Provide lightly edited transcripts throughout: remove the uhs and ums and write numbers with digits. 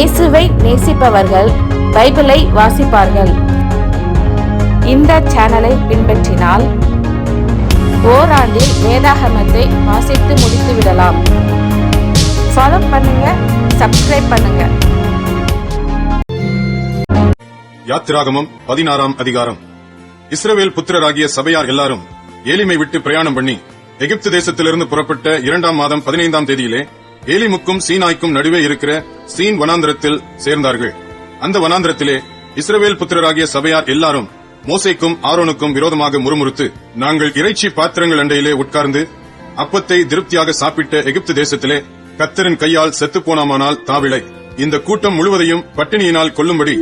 இயேசுவை நேசிப்பவர்கள் பைபிளை வாசிப்பார்கள். இந்த சேனலை பின்பற்றினால் ஓராண்டில் வேதாகமத்தை வாசித்து முடித்து விடலாம். ஃபாலோ பண்ணுங்க, சப்ஸ்கிரைப் பண்ணுங்க. யாத்திராகமம் 16ஆம் அதிகாரம். இஸ்ரவேல் புத்திரராகிய சபையார் எல்லாரும் ஏலிமை விட்டு பிரயாணம் பண்ணி எகிப்து தேசத்திலிருந்து புறப்பட்ட 2ஆம் மாதம் 15ஆம் தேதியிலே ஏலிமுக்கும் சீனாய்க்கும் நடுவே இருக்கிற சீன் வனாந்திரத்தில் சேர்ந்தார்கள். அந்த வனாந்திரத்திலே இஸ்ரவேல் புத்திரராகிய சபையார் எல்லாரும் மோசேக்கும் ஆரோனுக்கும் விரோதமாக முறுமுறுத்து, நாங்கள் இறைச்சி பாத்திரங்கள் அண்டையிலே உட்கார்ந்து அப்பத்தை திருப்தியாக சாப்பிட்ட எகிப்து தேசத்திலே கர்த்தரின் கையால் செத்துப்போனாமானால் தாவிளை, இந்த கூட்டம் முழுவதையும் பட்டினியினால் கொல்லும்படி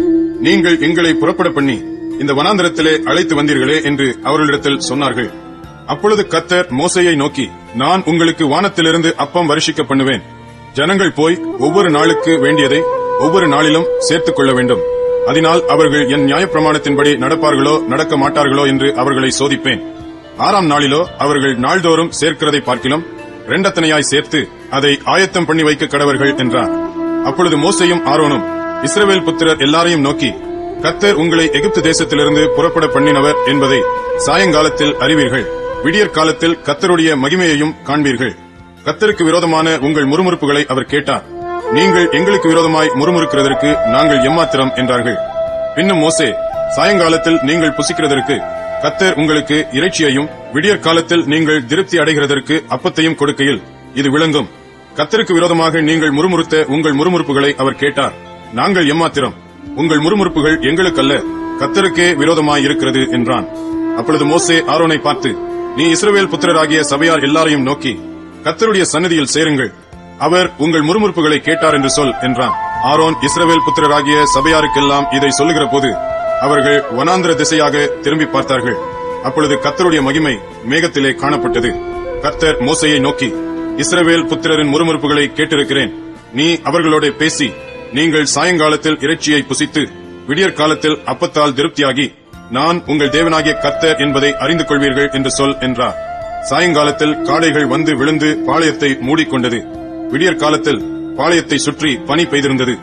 நீங்கள் எங்களை புறப்பட பண்ணி இந்த வனாந்திரத்திலே அழைத்து வந்தீர்களே என்று அவர்களிடத்தில் சொன்னார்கள். அப்பொழுது கர்த்தர் மோசேயை நோக்கி, நான் உங்களுக்கு வானத்திலிருந்து அப்பம் வருஷிக்க பண்ணுவேன். ஜனங்கள் போய் ஒவ்வொரு நாளுக்கு வேண்டியதை ஒவ்வொரு நாளிலும் சேர்த்துக் கொள்ள வேண்டும். அதனால் அவர்கள் என் நியாயப்பிரமாணத்தின்படி நடப்பார்களோ நடக்க மாட்டார்களோ என்று அவர்களை சோதிப்பேன். 6ஆம் நாளிலோ அவர்கள் நாள்தோறும் சேர்க்கிறதை பார்க்கிலும் இரண்டத்தனையாய் சேர்த்து அதை ஆயத்தம் பண்ணி வைக்க கடவர்கள் என்றார். அப்பொழுது மோசேயும் ஆரோனும் இஸ்ரவேல் புத்திரர் எல்லாரையும் நோக்கி, கர்த்தர் உங்களை எகிப்து தேசத்திலிருந்து புறப்பட பண்ணினவர் என்பதை சாயங்காலத்தில் அறிவீர்கள். விடியற் காலத்தில் கர்த்தருடைய மகிமையையும் காண்பீர்கள். கர்த்தருக்கு விரோதமான உங்கள் முறுமுறுப்புகளை அவர் கேட்டார். நீங்கள் எங்களுக்கு விரோதமாய் முறுமுறுக்கிறதற்கு நாங்கள் எம்மாத்திரம் என்றார்கள். பின்னும் மோசே, சாயங்காலத்தில் நீங்கள் புசிக்கிறதற்கு கர்த்தர் உங்களுக்கு இறைச்சியையும் விடியற் காலத்தில் நீங்கள் திருப்தி அடைகிறதற்கு அப்பத்தையும் கொடுக்கையில் இது விளங்கும். கர்த்தருக்கு விரோதமாக நீங்கள் முறுமுறுத்த உங்கள் முறுமுறுப்புகளை அவர் கேட்டார். நாங்கள் எம்மாத்திரம், உங்கள் முறுமுறுப்புகள் எங்களுக்கல்ல, கர்த்தருக்கே விரோதமாய் இருக்கிறது என்றான். அப்பொழுது மோசே ஆரோனை பார்த்து, நீ இஸ்ரவேல் புத்திரராகிய சபையார் எல்லாரையும் நோக்கி, கர்த்தருடைய சந்நிதியில் சேருங்கள், அவர் உங்கள் முறுமுறுப்புகளை கேட்டார் என்று சொல் என்றான். ஆரோன் இஸ்ரவேல் புத்திரராகிய சபையாருக்கெல்லாம் இதை சொல்லுகிற போது அவர்கள் வனாந்திர திசையாக திரும்பி பார்த்தார்கள். அப்பொழுது கர்த்தருடைய மகிமை மேகத்திலே காணப்பட்டது. கர்த்தர் மோசேயை நோக்கி, இஸ்ரவேல் புத்திரரின் முறுமுறுப்புகளை கேட்டிருக்கிறேன். நீ அவர்களோட பேசி, நீங்கள் சாயங்காலத்தில் இறைச்சியை புசித்து விடியற் காலத்தில் அப்பத்தால் திருப்தியாகி நான் உங்கள் தேவனாகிய கர்த்தர் என்பதை அறிந்து கொள்வீர்கள் என்று சொல் என்றார். சாயங்காலத்தில் காளைகள் வந்து விழுந்து பாளையத்தை மூடிக்கொண்டது. விடியற் காலத்தில் பாளையத்தை சுற்றி பனி பெய்திருந்தது.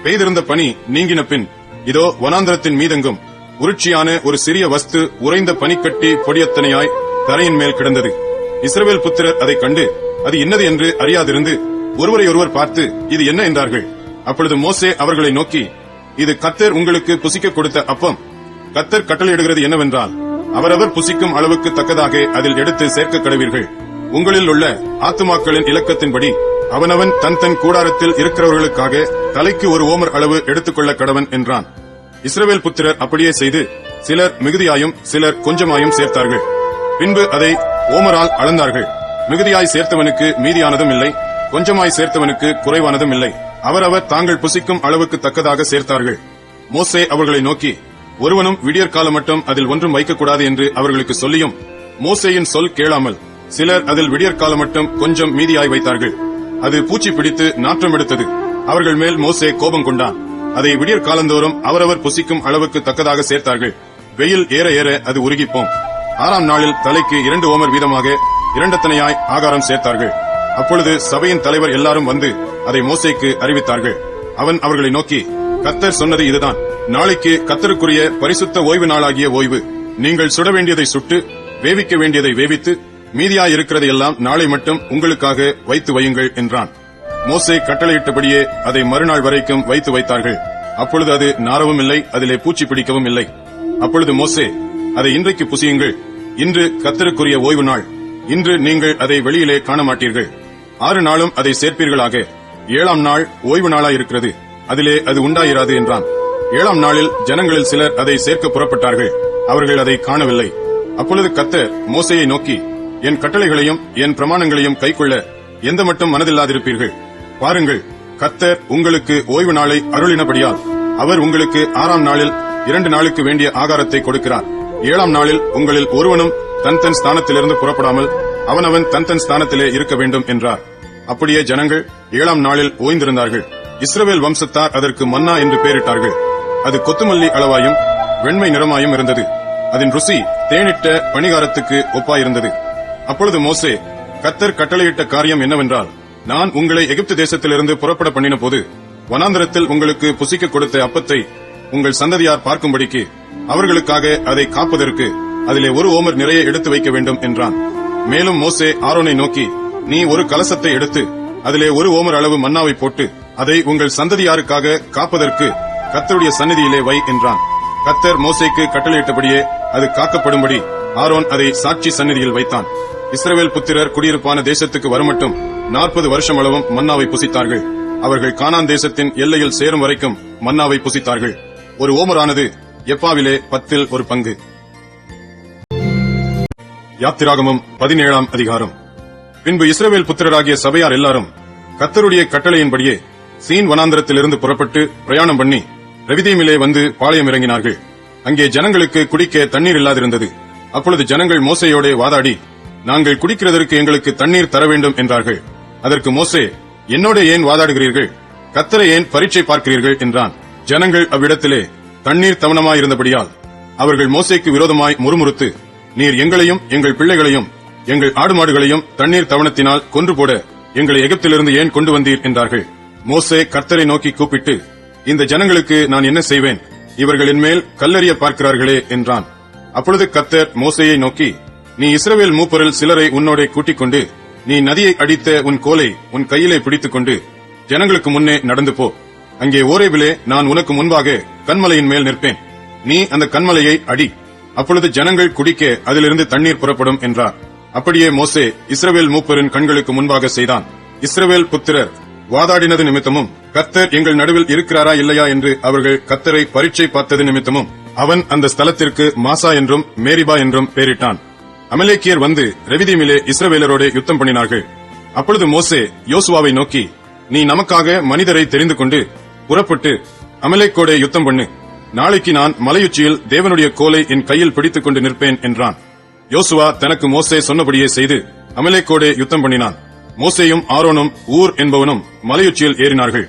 பெய்திருந்த பனி நீங்கின பின் இதோ வனாந்திரத்தின் மீதெங்கும் உருட்சியான ஒரு சிறிய வஸ்து உறைந்த பனிக்கட்டி பொடியத்தனையாய் தரையின் மேல் கிடந்தது. இஸ்ரவேல் புத்திரர் அதைக் கண்டு அது என்னது என்று அறியாதிருந்து ஒருவரையொருவர் பார்த்து இது என்ன என்றார்கள். அப்பொழுது மோசே அவர்களை நோக்கி, இது கர்த்தர் உங்களுக்கு புசிக்க கொடுத்த அப்பம். கர்த்தர் கட்டளையிடுகிறது என்னவென்றால், அவரவர் புசிக்கும் அளவுக்கு தக்கதாக அதில் எடுத்து சேர்க்க கடவீர்கள். உங்களில் உள்ள ஆத்துமாக்களின் இலக்கத்தின்படி அவனவன் தன் தன் கூடாரத்தில் இருக்கிறவர்களுக்காக தலைக்கு ஒரு ஓமர் அளவு எடுத்துக்கொள்ள கடவன் என்றான். இஸ்ரவேல் புத்திரர் அப்படியே செய்து சிலர் மிகுதியாயும் சிலர் கொஞ்சமாயும் சேர்த்தார்கள். பின்பு அதை ஓமரால் அளந்தார்கள். மிகுதியாய் சேர்த்தவனுக்கு மீதியானதும் இல்லை, கொஞ்சமாய் சேர்த்தவனுக்கு குறைவானதும் இல்லை. அவரவர் தாங்கள் புசிக்கும் அளவுக்கு தக்கதாக சேர்த்தார்கள். மோசே அவர்களை நோக்கி, ஒருவனும் விடியற் காலம் மட்டும் அதில் ஒன்றும் வைக்கக்கூடாது என்று அவர்களுக்கு சொல்லியும் மோசேயின் சொல் கேளாமல் சிலர் அதில் விடியற் காலம் மட்டும் கொஞ்சம் மீதியாய் வைத்தார்கள். அது பூச்சி பிடித்து நாற்றம் எடுத்தது. அவர்கள் மேல் மோசே கோபம் கொண்டான். அதை விடியற் காலந்தோறும் அவரவர் புசிக்கும் அளவுக்கு தக்கதாக சேர்த்தார்கள். வெயில் ஏற ஏற அது உருகிப்போம். 6ஆம் நாளில் தலைக்கு 2 ஓமர் வீதமாக இரண்டத்தனையாய் ஆகாரம் சேர்த்தார்கள். அப்பொழுது சபையின் தலைவர் எல்லாரும் வந்து அதை மோசேக்கு அறிவித்தார்கள். அவன் அவர்களை நோக்கி, கர்த்தர் சொன்னது இதுதான், நாளைக்கு கர்த்தருக்குரிய பரிசுத்த ஓய்வு நாளாகிய ஓய்வு. நீங்கள் சுட வேண்டியதை சுட்டு வேவிக்க வேண்டியதை வேவித்து மீதியாயிருக்கிறதையெல்லாம் நாளை மட்டும் உங்களுக்காக வைத்து வையுங்கள் என்றான். மோசே கட்டளையிட்டபடியே அதை மறுநாள் வரைக்கும் வைத்து வைத்தார்கள். அப்பொழுது அது நாரவும் இல்லை, அதிலே பூச்சி பிடிக்கவும் இல்லை. அப்பொழுது மோசே, அதை இன்றைக்கு புசியுங்கள், இன்று கர்த்தருக்குரிய ஓய்வு நாள், இன்று நீங்கள் அதை வெளியிலே காண மாட்டீர்கள். 6 நாளும் அதை சேர்ப்பீர்களாக. 7ஆம் நாள் ஓய்வு நாளாயிருக்கிறது, அதிலே அது உண்டாயிராது என்றான். 7ஆம் நாளில் ஜனங்களில் சிலர் அதை சேர்க்க புறப்பட்டார்கள். அவர்கள் அதை காணவில்லை. அப்பொழுது கர்த்தர் மோசேயை நோக்கி, என் கட்டளைகளையும் என் பிரமாணங்களையும் கைக்கொள்ள எந்த மட்டும் மனதில்லாதிருப்பீர்கள். பாருங்கள், கர்த்தர் உங்களுக்கு ஓய்வு நாளை அருளினபடியால் அவர் உங்களுக்கு 6ஆம் நாளில் 2 நாளுக்கு வேண்டிய ஆகாரத்தை கொடுக்கிறார். 7ஆம் நாளில் உங்களில் ஒருவனும் தன் தன் ஸ்தானத்திலிருந்து புறப்படாமல் அவனவன் தன் தன் ஸ்தானத்திலே இருக்க வேண்டும் என்றார். அப்படியே ஜனங்கள் 7ஆம் நாளில் ஓய்ந்திருந்தார்கள். இஸ்ரவேல் வம்சத்தார் அதற்கு மன்னா என்று பெயரிட்டார்கள். அது கொத்துமல்லி அளவாயும் வெண்மை நிறமாயும் இருந்தது. அதன் ருசி தேனிட்ட பணிகாரத்துக்கு ஒப்பாயிருந்தது. அப்பொழுது மோசே, கர்த்தர் கட்டளையிட்ட காரியம் என்னவென்றால், நான் உங்களை எகிப்து தேசத்திலிருந்து புறப்பட பண்ணின போது வனாந்தரத்தில் உங்களுக்கு புசிக்க கொடுத்த அப்பத்தை உங்கள் சந்ததியார் பார்க்கும்படிக்கு அவர்களுக்காக அதை காப்பதற்கு அதிலே 1 ஓமர் நிறைய எடுத்து வைக்க வேண்டும் என்றான். மேலும் மோசே ஆரோனை நோக்கி, நீ ஒரு கலசத்தை எடுத்து அதிலே 1 ஓமர் அளவு மன்னாவை போட்டு அதை உங்கள் சந்ததியாருக்காக காப்பதற்கு கர்த்தருடைய சந்நிதியிலே வை என்றான். கர்த்தர் மோசேக்கு கட்டளையிட்டபடியே அது காக்கப்படும்படி ஆரோன் அதை சாட்சி சந்நிதியில் வைத்தான். இஸ்ரவேல் புத்திரர் குடியிருப்பான தேசத்துக்கு வருமட்டும் 40 வருஷம் அளவும் மன்னாவை புசித்தார்கள். அவர்கள் கானான் தேசத்தின் எல்லையில் சேரும் வரைக்கும் மன்னாவை புசித்தார்கள். 1 ஓமரானது எப்பாவிலே 10 1 பங்கு. யாத்திராகமம் 17ஆம் அதிகாரம். பின்பு இஸ்ரவேல் புத்திரராகிய சபையார் எல்லாரும் கர்த்தருடைய கட்டளையின்படியே சீன் வனாந்தரத்திலிருந்து புறப்பட்டு பிரயாணம் பண்ணி ரெவிதீமிலே வந்து பாளையம் இறங்கினார்கள். அங்கே ஜனங்களுக்கு குடிக்க தண்ணீர் இல்லாதிருந்தது. அப்பொழுது ஜனங்கள் மோசேயோடே வாதாடி, நாங்கள் குடிக்கிறதற்கு எங்களுக்கு தண்ணீர் தர வேண்டும் என்றார்கள். அதற்கு மோசே, என்னோட ஏன் வாதாடுகிறீர்கள்? கர்த்தரை ஏன் பரீட்சை பார்க்கிறீர்கள் என்றான். ஜனங்கள் அவ்விடத்திலே தண்ணீர் தவனமாயிருந்தபடியால் அவர்கள் மோசேக்கு விரோதமாய் முறுமுறுத்து, நீர் எங்களையும் எங்கள் பிள்ளைகளையும் எங்கள் ஆடு மாடுகளையும் தண்ணீர் தவனத்தினால் கொன்று போட எங்களை எகிப்திலிருந்து ஏன் கொண்டு வந்தீர் என்றார்கள். மோசே கர்த்தரை நோக்கி கூப்பிட்டு, இந்த ஜனங்களுக்கு நான் என்ன செய்வேன்? இவர்கள் என்மேல் கல்லெறிய பார்க்கிறார்களே என்றான். அப்பொழுது கர்த்தர் மோசேயை நோக்கி, நீ இஸ்ரவேல் மூப்பரில் சிலரை உன்னோடே கூட்டிக் கொண்டு நீ நதியை அடித்த உன் கோலை உன் கையிலே பிடித்துக் கொண்டு ஜனங்களுக்கு முன்னே நடந்து போ. அங்கே ஓரேபிலே நான் உனக்கு முன்பாக கன்மலையின் மேல் நிற்பேன். நீ அந்த கன்மலையை அடி. அப்பொழுது ஜனங்கள் குடிக்க அதிலிருந்து தண்ணீர் புறப்படும் என்றார். அப்படியே மோசே இஸ்ரவேல் மூப்பரின் கண்களுக்கு முன்பாக செய்தான். இஸ்ரவேல் புத்திரர் வாதாடினது நிமித்தமும் கர்த்தர் எங்கள் நடுவில் இருக்கிறாரா இல்லையா என்று அவர்கள் கர்த்தரை பரீட்சை பார்த்தது நிமித்தமும் அவன் அந்த ஸ்தலத்திற்கு மாசா என்றும் மேரிபா என்றும் பெயரிட்டான். அமலேக்கியர் வந்து ரெவிதீமிலே இஸ்ரவேலரோடு யுத்தம் பண்ணினார்கள். அப்பொழுது மோசே யோசுவாவை நோக்கி, நீ நமக்காக மனிதரை தெரிந்து கொண்டு புறப்பட்டு அமலேக்கோடே யுத்தம் பண்ணு. நாளைக்கு நான் மலையுச்சியில் தேவனுடைய கோலை என் கையில் பிடித்துக் கொண்டு நிற்பேன் என்றான். யோசுவா தனக்கு மோசே சொன்னபடியே செய்து அமலேக்கோடே யுத்தம் பண்ணினான். மோசேயும் ஆரோனும் ஊர் என்பவனும் மலையுச்சியில் ஏறினார்கள்.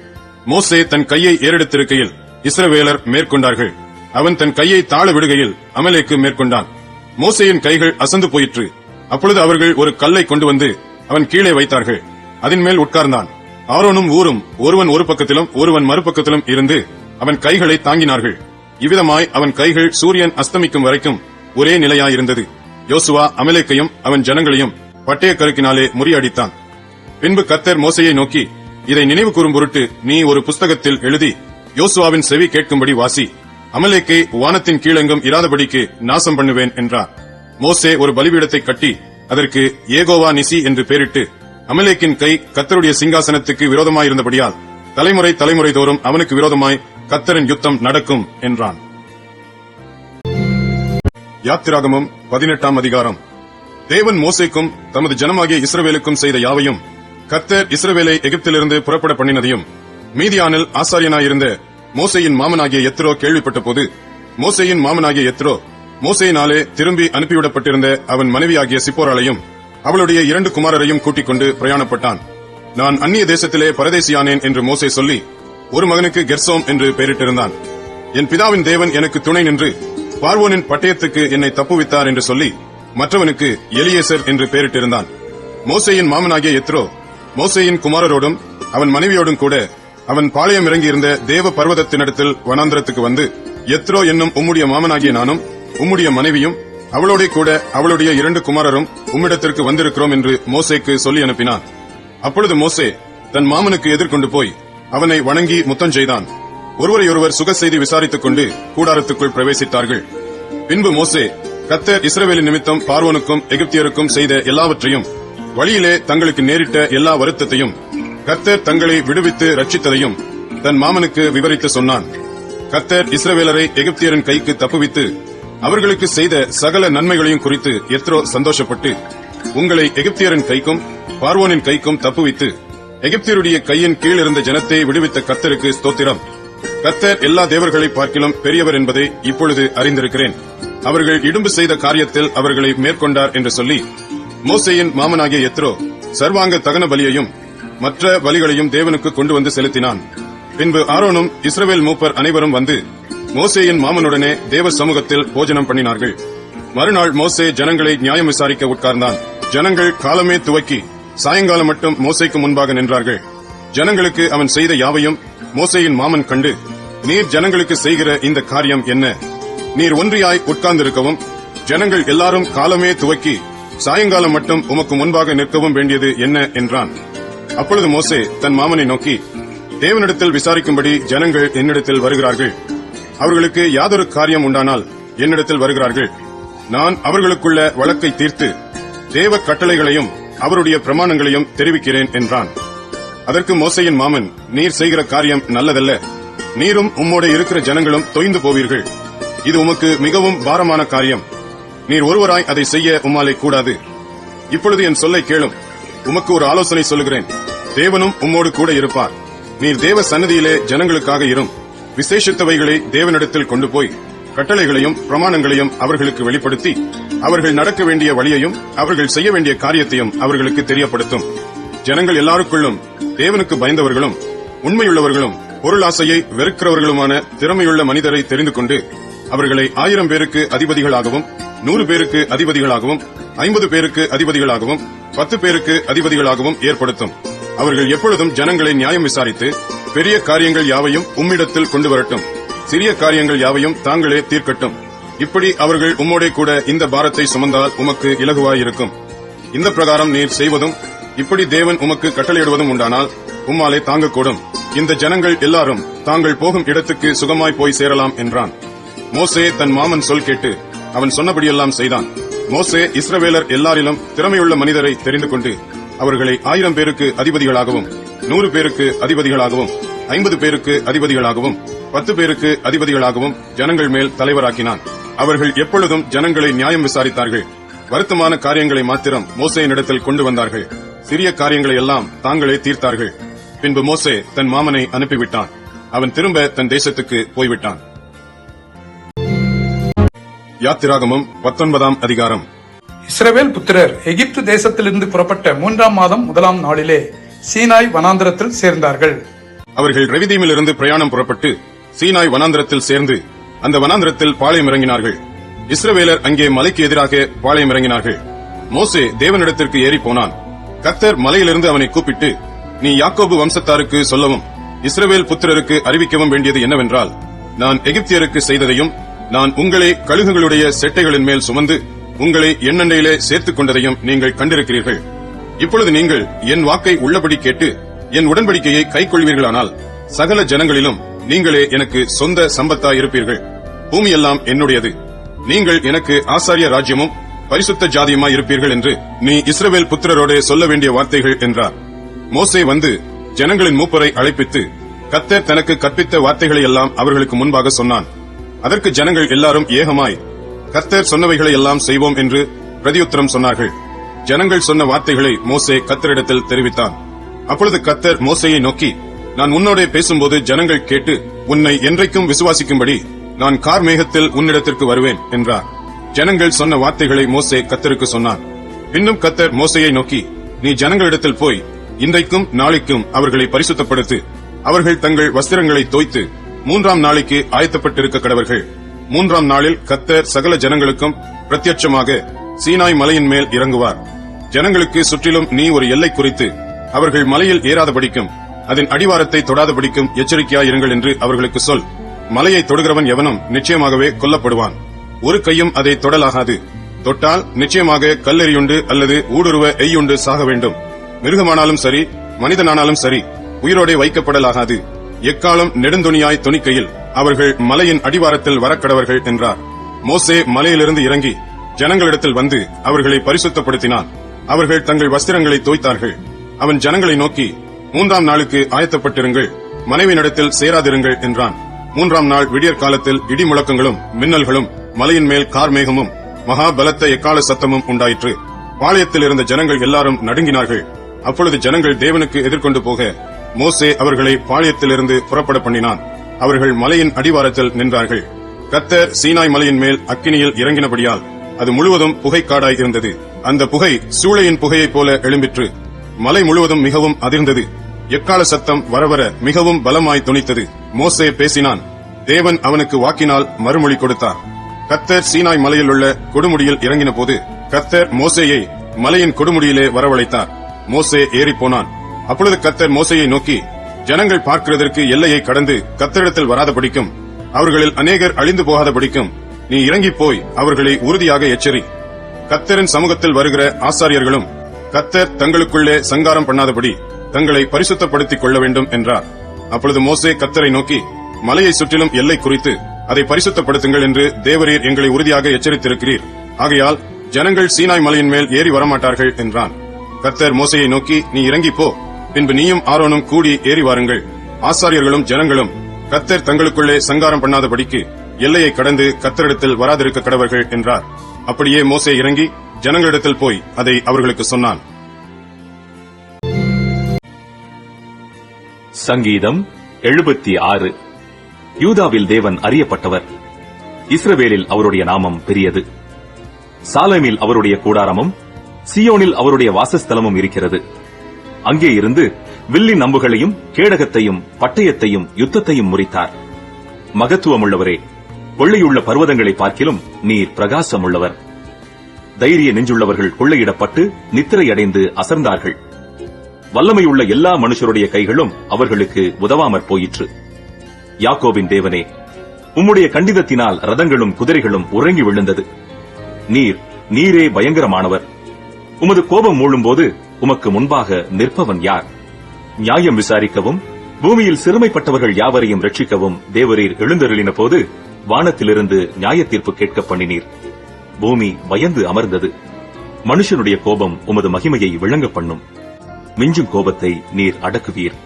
மோசே தன் கையை ஏறெடுத்திருக்கையில் இஸ்ரவேலர் மேற்கொண்டார்கள். அவன் தன் கையை தாழ விடுகையில் அமலேக்கு மேற்கொண்டான். மோசேயின் கைகள் அசந்து போயிற்று. அப்பொழுது அவர்கள் ஒரு கல்லை கொண்டு வந்து அவன் கீழே வைத்தார்கள். அதன் மேல் உட்கார்ந்தான். ஆரோனும் ஊரும் ஒருவன் ஒரு பக்கத்திலும் ஒருவன் மறுபக்கத்திலும் இருந்து அவன் கைகளை தாங்கினார்கள். இவ்விதமாய் அவன் கைகள் சூரியன் அஸ்தமிக்கும் வரைக்கும் ஒரே நிலையாயிருந்தது. யோசுவா அமலேக்கையும் அவன் ஜனங்களையும் பட்டய கருக்கினாலே முறியடித்தான். பின்பு கர்த்தர் மோசேயை நோக்கி, இதை நினைவு கூறும் பொருட்டு நீ ஒரு புஸ்தகத்தில் எழுதி யோசுவாவின் செவி கேட்கும்படி வாசி. அமலேக்கை வானத்தின் கீழெங்கும் இராதபடிக்கு நாசம் பண்ணுவேன் என்றார். மோசே ஒரு பலிபீடத்தை கட்டி அதற்கு ஏகோவா நிசி என்று பெயரிட்டு, அமலேக்கின் கை கர்த்தருடைய சிங்காசனத்துக்கு விரோதமாயிருந்தபடியால் தலைமுறை தலைமுறை தோறும் அவனுக்கு விரோதமாய் கர்த்தரின் யுத்தம் நடக்கும் என்றான். யாத்திராகமம் 18ஆம் அதிகாரம். தேவன் மோசேக்கும் தமது ஜனமாகிய இஸ்ரவேலுக்கும் செய்த யாவையும், கர்த்தர் இஸ்ரவேலை எகிப்திலிருந்து புறப்பட பண்ணினதையும், மீதியானில் ஆசாரியனாயிருந்த மோசேயின் மாமனாகிய எத்ரோ கேள்விப்பட்ட போது, மோசேயின் மாமனாகிய எத்ரோ மோசேயினாலே திரும்பி அனுப்பிவிடப்பட்டிருந்த அவன் மனைவியாகிய சிப்போராளையும் அவளுடைய 2 குமாரரையும் கூட்டிக் கொண்டு பிரயாணப்பட்டான். நான் அந்நிய தேசத்திலே பரதேசியானேன் என்று மோசே சொல்லி ஒரு மகனுக்கு கெர்சோம் என்று பெயரிட்டிருந்தான். என் பிதாவின் தேவன் எனக்கு துணை நின்று பார்வோனின் பட்டயத்துக்கு என்னை தப்புவித்தார் என்று சொல்லி மற்றவனுக்கு எலியேசர் என்று பெயரிட்டிருந்தான். மோசேயின் மாமனாகிய எத்ரோ மோசேயின் குமாரரோடும் அவன் மனைவியோடும் கூட அவன் பாளையம் இறங்கியிருந்த தேவ பர்வதத்தினிடத்தில் வனாந்திரத்துக்கு வந்து, எத்ரோ என்னும் உம்முடைய மாமனாகிய நானும் உம்முடைய மனைவியும் அவளோட கூட அவளுடைய 2 குமாரரும் உம்மிடத்திற்கு வந்திருக்கிறோம் என்று மோசேக்கு சொல்லி அனுப்பினான். அப்பொழுது மோசே தன் மாமனுக்கு எதிர்கொண்டு போய் அவனை வணங்கி முத்தம் செய்தான். ஒருவரையொருவர் சுக செய்தி விசாரித்துக் கொண்டு கூடாரத்துக்குள் பிரவேசித்தார்கள். பின்பு மோசே கர்த்தர் இஸ்ரவேலின் நிமித்தம் பார்வோனுக்கும் எகிப்தியருக்கும் செய்த எல்லாவற்றையும், வழியிலே தங்களுக்கு நேரிட்ட எல்லா வருத்தத்தையும், கர்த்தர் தங்களை விடுவித்து ரட்சித்ததையும் தன் மாமனுக்கு விவரித்து சொன்னான். கர்த்தர் இஸ்ரவேலரை எகிப்தியரின் கைக்கு தப்புவித்து அவர்களுக்கு செய்த சகல நன்மைகளையும் குறித்து எத்ரோ சந்தோஷப்பட்டு, உங்களை எகிப்தியரின் கைக்கும் பார்வோனின் கைக்கும் தப்புவித்து எகிப்தியருடைய கையின் கீழ் இருந்த ஜனத்தை விடுவித்த கர்த்தருக்கு ஸ்தோத்திரம். கர்த்தர் எல்லா தேவர்களை பார்க்கிலும் பெரியவர் என்பதை இப்பொழுது அறிந்திருக்கிறேன். அவர்கள் இடும்பு செய்த காரியத்தில் அவர்களை மேற்கொண்டார் என்று சொல்லி, மோசேயின் மாமனாகிய எத்ரோ சர்வாங்க தகன பலியையும் மற்ற பலிகளையும் தேவனுக்கு கொண்டு வந்து செலுத்தினான். பின்பு ஆரோனும் இஸ்ரவேல் மூப்பர் அனைவரும் வந்து மோசேயின் மாமனுடனே தேவ சமூகத்தில் போஜனம் பண்ணினார்கள். மறுநாள் மோசே ஜனங்களை நியாயம் விசாரிக்க உட்கார்ந்தான். ஜனங்கள் காலமே துவக்கி சாயங்காலம் மட்டும் மோசேக்கு முன்பாக நின்றார்கள். ஜனங்களுக்கு அவன் செய்த யாவையும் மோசேயின் மாமன் கண்டு, நீர் ஜனங்களுக்கு செய்கிற இந்த காரியம் என்ன? நீர் ஒன்றியாய் உட்கார்ந்திருக்கவும் ஜனங்கள் எல்லாரும் காலமே துவக்கி சாயங்காலம் மட்டும் உமக்கு முன்பாக நிற்கவும் வேண்டியது என்ன என்றான். அப்பொழுது மோசே தன் மாமனை நோக்கி, தேவனிடத்தில் விசாரிக்கும்படி ஜனங்கள் என்னிடத்தில் வருகிறார்கள். அவர்களுக்கு யாதொரு காரியம் உண்டானால் என்னிடத்தில் வருகிறார்கள். நான் அவர்களுக்குள்ள வழக்கை தீர்த்து தேவ கட்டளைகளையும் அவருடைய பிரமாணங்களையும் தெரிவிக்கிறேன் என்றான். அதற்கு மோசேயின் மாமன், நீர் செய்கிற காரியம் நல்லதல்ல. நீரும் உம்மோட இருக்கிற ஜனங்களும் தொய்ந்து போவீர்கள். இது உமக்கு மிகவும் பாரமான காரியம். நீர் ஒருவராய் அதை செய்ய உம்மாலே கூடாது. இப்பொழுது என் சொல்லை கேளும். உமக்கு ஒரு ஆலோசனை சொல்லுகிறேன். தேவனும் உம்மோடு கூட இருப்பார். நீர் தேவ சன்னதியிலே ஜனங்களுக்காக இரும். விசேஷித்தவைகளை தேவனிடத்தில் கொண்டு போய் கட்டளைகளையும் பிரமாணங்களையும் அவர்களுக்கு வெளிப்படுத்தி அவர்கள் நடக்க வேண்டிய வழியையும் அவர்கள் செய்ய வேண்டிய காரியத்தையும் அவர்களுக்கு தெரியப்படுத்தும். ஜனங்கள் எல்லாருக்குள்ளும் தேவனுக்கு பயந்தவர்களும் உண்மையுள்ளவர்களும் பொருளாசையை வெறுக்கிறவர்களுமான திறமையுள்ள மனிதரை தெரிந்து கொண்டு அவர்களை 1000 பேருக்கு அதிபதிகளாகவும் 100 பேருக்கு அதிபதிகளாகவும் 50 பேருக்கு அதிபதிகளாகவும் 10 பேருக்கு அதிபதிகளாகவும் ஏற்படுத்தும். அவர்கள் எப்பொழுதும் ஜனங்களை நியாயம் விசாரித்து பெரிய காரியங்கள் யாவையும் உம்மிடத்தில் கொண்டு வரட்டும். சிறிய காரியங்கள் யாவையும் தாங்களே தீர்க்கட்டும். இப்படி அவர்கள் உம்மோடே கூட இந்த பாரத்தை சுமந்தால் உமக்கு இலகுவாயிருக்கும். இந்த பிரகாரம் நீர் செய்வதும் இப்படி தேவன் உமக்கு கட்டளையிடுவதும் உண்டானால் உம்மாலே தாங்கக்கூடும். இந்த ஜனங்கள் எல்லாரும் தாங்கள் போகும் இடத்துக்கு சுகமாய் போய் சேரலாம் என்றான். மோசே தன் மாமன் சொல் கேட்டு அவன் சொன்னபடியெல்லாம் செய்தான். மோசே இஸ்ரவேலர் எல்லாரிலும் திறமையுள்ள மனிதரை தெரிந்து கொண்டு அவர்களை 1000 பேருக்கு அதிபதிகளாகவும் 100 பேருக்கு அதிபதிகளாகவும் 50 பேருக்கு அதிபதிகளாகவும் 10 பேருக்கு அதிபதிகளாகவும் ஜனங்கள் மேல் தலைவராக்கினான். அவர்கள் எப்பொழுதும் ஜனங்களை நியாயம் விசாரித்தார்கள். வருத்தமான காரியங்களை மாத்திரம் மோசேயினிடத்தில் கொண்டு வந்தார்கள். சிறிய காரியங்களை எல்லாம் தாங்களே தீர்த்தார்கள். பின்பு மோசே தன் மாமனை அனுப்பிவிட்டான். அவன் திரும்ப தன் தேசத்துக்கு போய்விட்டான். யாத்திராகமம் 19ஆம் அதிகாரம். இஸ்ரவேல் புத்திரர் எகிப்து தேசத்திலிருந்து புறப்பட்ட 3ஆம் மாதம் 1ஆம் நாளிலே சீனாய் வனாந்திரத்தில் சேர்ந்தார்கள். அவர்கள் ரெவிதீமிலிருந்து பிரயாணம் புறப்பட்டு சீனாய் வனாந்திரத்தில் சேர்ந்து அந்த வனாந்திரத்தில் பாளையம் இறங்கினார்கள். இஸ்ரவேலர் அங்கே மலைக்கு எதிராக பாளையம் இறங்கினார்கள். மோசே தேவனிடத்திற்கு ஏறி போனான். கர்த்தர் மலையிலிருந்து அவனை கூப்பிட்டு, நீ யாக்கோபு வம்சத்தாருக்கு சொல்லவும் இஸ்ரவேல் புத்திரருக்கு அறிவிக்கவும் வேண்டியது என்னவென்றால், நான் எகிப்தியருக்கு செய்ததையும் நான் உங்களை கழுகுகளுடைய செட்டைகளின் மேல் சுமந்து உங்களை எண்ணெண்டையிலே சேர்த்துக் கொண்டதையும் நீங்கள் கண்டிருக்கிறீர்கள். இப்பொழுது நீங்கள் என் வாக்கை உள்ளபடி கேட்டு என் உடன்படிக்கையை கைக்கொள்வீர்களானால் சகல ஜனங்களிலும் நீங்களே எனக்கு சொந்த சம்பத்தாயிருப்பீர்கள். பூமியெல்லாம் என்னுடையது. நீங்கள் எனக்கு ஆசாரிய ராஜ்யமும் பரிசுத்த ஜாதியுமாய் இருப்பீர்கள் என்று நீ இஸ்ரவேல் புத்திரரோடே சொல்ல வேண்டிய வார்த்தைகள் என்றார். மோசே வந்து ஜனங்களின் மூப்பரை அழைப்பித்து கர்த்தர் தனக்கு கற்பித்த வார்த்தைகளை எல்லாம் அவர்களுக்கு முன்பாக சொன்னான். அதற்கு ஜனங்கள் எல்லாரும் ஏகமாய் கர்த்தர் சொன்னவைகளை எல்லாம் செய்வோம் என்று பிரதியுத்தரம் சொன்னார்கள். ஜனங்கள் சொன்ன வார்த்தைகளை மோசே கர்த்தரிடத்தில் தெரிவித்தான். அப்பொழுது கர்த்தர் மோசேயை நோக்கி, நான் உன்னோடே பேசும்போது ஜனங்கள் கேட்டு உன்னை என்றைக்கும் விசுவாசிக்கும்படி நான் கார்மேகத்தில் உன்னிடத்திற்கு வருவேன் என்றார். ஜனங்கள் சொன்ன வார்த்தைகளை மோசே கர்த்தருக்கு சொன்னான். பின்னும் கர்த்தர் மோசேயை நோக்கி, நீ ஜனங்களிடத்தில் போய் இன்றைக்கும் நாளைக்கும் அவர்களை பரிசுத்தப்படுத்து. அவர்கள் தங்கள் வஸ்திரங்களை தோய்த்து 3ஆம் நாளைக்கு ஆயத்தப்பட்டிருக்க கடவர்கள். 3ஆம் நாளில் கர்த்தர் சகல ஜனங்களுக்கும் பிரத்யட்சமாக சீனாய் மலையின் மேல் இறங்குவார். ஜனங்களுக்கு சுற்றிலும் நீ ஒரு எல்லை குறித்து அவர்கள் மலையில் ஏறாதபடிக்கும் அதன் அடிவாரத்தை தொடாதபடிக்கும் எச்சரிக்கையாயிருங்கள் என்று அவர்களுக்கு சொல். மலையை தொடுகிறவன் எவனும் நிச்சயமாகவே கொல்லப்படுவான். ஒரு கையும் அதை தொடலாகாது. தொட்டால் நிச்சயமாக கல்லெறியுண்டு அல்லது ஊடுருவ எய்யுண்டு சாக வேண்டும். மிருகமானாலும் சரி, மனிதனானாலும் சரி, உயிரோடே வைக்கப்படலாகாது. எக்காலம் நெடுந்துணியாய் துணிக்கையில் அவர்கள் மலையின் அடிவாரத்தில் வரக்கடவர்கள் என்றார். மோசே மலையிலிருந்து இறங்கி ஜனங்களிடத்தில் வந்து அவர்களை பரிசுத்தப்படுத்தினான். அவர்கள் தங்கள் வஸ்திரங்களை தோய்த்தார்கள். அவன் ஜனங்களை நோக்கி, 3ஆம் நாளுக்கு ஆயத்தப்பட்டிருங்கள், மனைவியினிடத்தில் சேராதிருங்கள் என்றான். 3ஆம் நாள் விடியற் காலத்தில் இடி முழக்கங்களும் மின்னல்களும் மலையின் மேல் கார்மேகமும் மகா பலத்த எக்கால சத்தமும் உண்டாயிற்று. பாளையத்தில் இருந்த ஜனங்கள் எல்லாரும் நடுங்கினார்கள். அப்பொழுது ஜனங்கள் தேவனுக்கு எதிர்கொண்டு போக மோசே அவர்களை பாளையத்திலிருந்து புறப்பட பண்ணினான். அவர்கள் மலையின் அடிவாரத்தில் நின்றார்கள். கர்த்தர் சீனாய் மலையின் மேல் அக்கினியில் இறங்கினபடியால் அது முழுவதும் புகைக்காடாய் இருந்தது. அந்த புகை சூளையின் புகையைப் போல எழும்பிற்று. மலை முழுவதும் மிகவும் அதிர்ந்தது. எக்கால சத்தம் வரவர மிகவும் பலமாய் தொனித்தது. மோசே பேசினான். தேவன் அவனுக்கு வாக்கினால் மறுமொழி கொடுத்தார். கர்த்தர் சீனாய் மலையில் உள்ள கொடுமுடியில் இறங்கின போது கர்த்தர் மோசேயை மலையின் கொடுமுடியிலே வரவழைத்தார். மோசே ஏறிப்போனான். அப்பொழுது கர்த்தர் மோசேயை நோக்கி, ஜனங்கள் பார்க்கிறதற்கு எல்லையை கடந்து கர்த்தரிடத்தில் வராதபடிக்கும் அவர்களில் அநேகர் அழிந்து போகாதபடிக்கும் நீ இறங்கிப் போய் அவர்களை உறுதியாக எச்சரி. கர்த்தரின் சமூகத்தில் வருகிற ஆசாரியர்களும் கர்த்தர் தங்களுக்குள்ளே சங்காரம் பண்ணாதபடி தங்களை பரிசுத்தப்படுத்திக் கொள்ள வேண்டும் என்றார். அப்பொழுது மோசே கர்த்தரை நோக்கி, மலையை சுற்றிலும் எல்லை குறித்து அதை பரிசுத்தப்படுத்துங்கள் என்று தேவரீர் எங்களை உறுதியாக எச்சரித்திருக்கிறீர். ஆகையால் ஜனங்கள் சீனாய் மலையின் மேல் ஏறி வரமாட்டார்கள் என்றான். கர்த்தர் மோசேயை நோக்கி, நீ இறங்கிப் போ, பின்பு நீயும் ஆரோனும் கூடி ஏறி வாருங்கள். ஆசாரியர்களும் ஜனங்களும் கர்த்தர் தங்களுக்குள்ளே சங்காரம் பண்ணாதபடிக்கு எல்லையை கடந்து கர்த்தரிடத்தில் வராதிருக்க கடவர்கள் என்றார். அப்படியே மோசே இறங்கி ஜனங்களிடத்தில் போய் அதை அவர்களுக்கு சொன்னான். சங்கீதம் 76. யூதாவில் தேவன் அறியப்பட்டவர், இஸ்ரவேலில் அவருடைய நாமம் பெரியது. சாலேமில் அவருடைய கூடாரமும் சீயோனில் அவருடைய வாசஸ்தலமும் இருக்கிறது. அங்கே இருந்து வில்லின் அம்புகளையும் கேடகத்தையும் பட்டயத்தையும் யுத்தத்தையும் முறித்தார். மகத்துவமுள்ளவரே, கொள்ளையுள்ள பர்வதங்களை பார்க்கிலும் நீர் பிரகாசமுள்ளவர். தைரிய நெஞ்சுள்ளவர்கள் கொள்ளையிடப்பட்டு நித்திரையடைந்து அசர்ந்தார்கள். வல்லமையுள்ள எல்லா மனுஷருடைய கைகளும் அவர்களுக்கு உதவாமற் போயிற்று. யாக்கோபின் தேவனே, உம்முடைய கண்டிதத்தினால் ரதங்களும் குதிரைகளும் உறங்கி விழுந்தது. நீரே பயங்கரமானவர். உமது கோபம் மூழும்போது உமக்கு முன்பாக நிற்பவன் யார்? நியாயம் விசாரிக்கவும் பூமியில் சிறுமைப்பட்டவர்கள் யாவரையும் ரட்சிக்கவும் தேவரீர் எழுந்தருளின போது வானத்திலிருந்து நியாய தீர்ப்பு கேட்க பண்ணினீர். பூமி பயந்து அமர்ந்தது. மனுஷனுடைய கோபம் உமது மகிமையை விளங்க பண்ணும். மிஞ்சும் கோபத்தை நீர் அடக்குவீர்.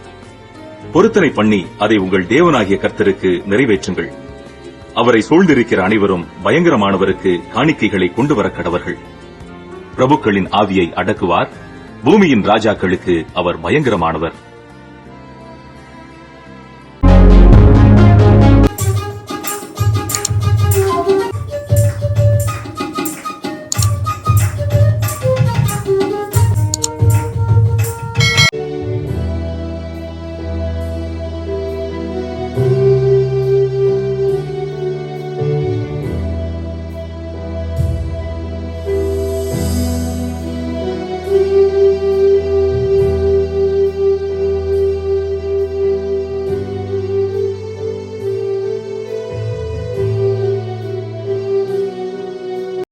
பொருத்தனை பண்ணி அதை உங்கள் தேவனாகிய கர்த்தருக்கு நிறைவேற்றுங்கள். அவரை சூழ்ந்திருக்கிற அனைவரும் பயங்கரமானவருக்கு காணிக்கைகளை கொண்டு வர கடவர்கள். பிரபுக்களின் ஆவியை அடக்குவார். பூமியின் ராஜாக்களுக்கு அவர் பயங்கரமானவர்.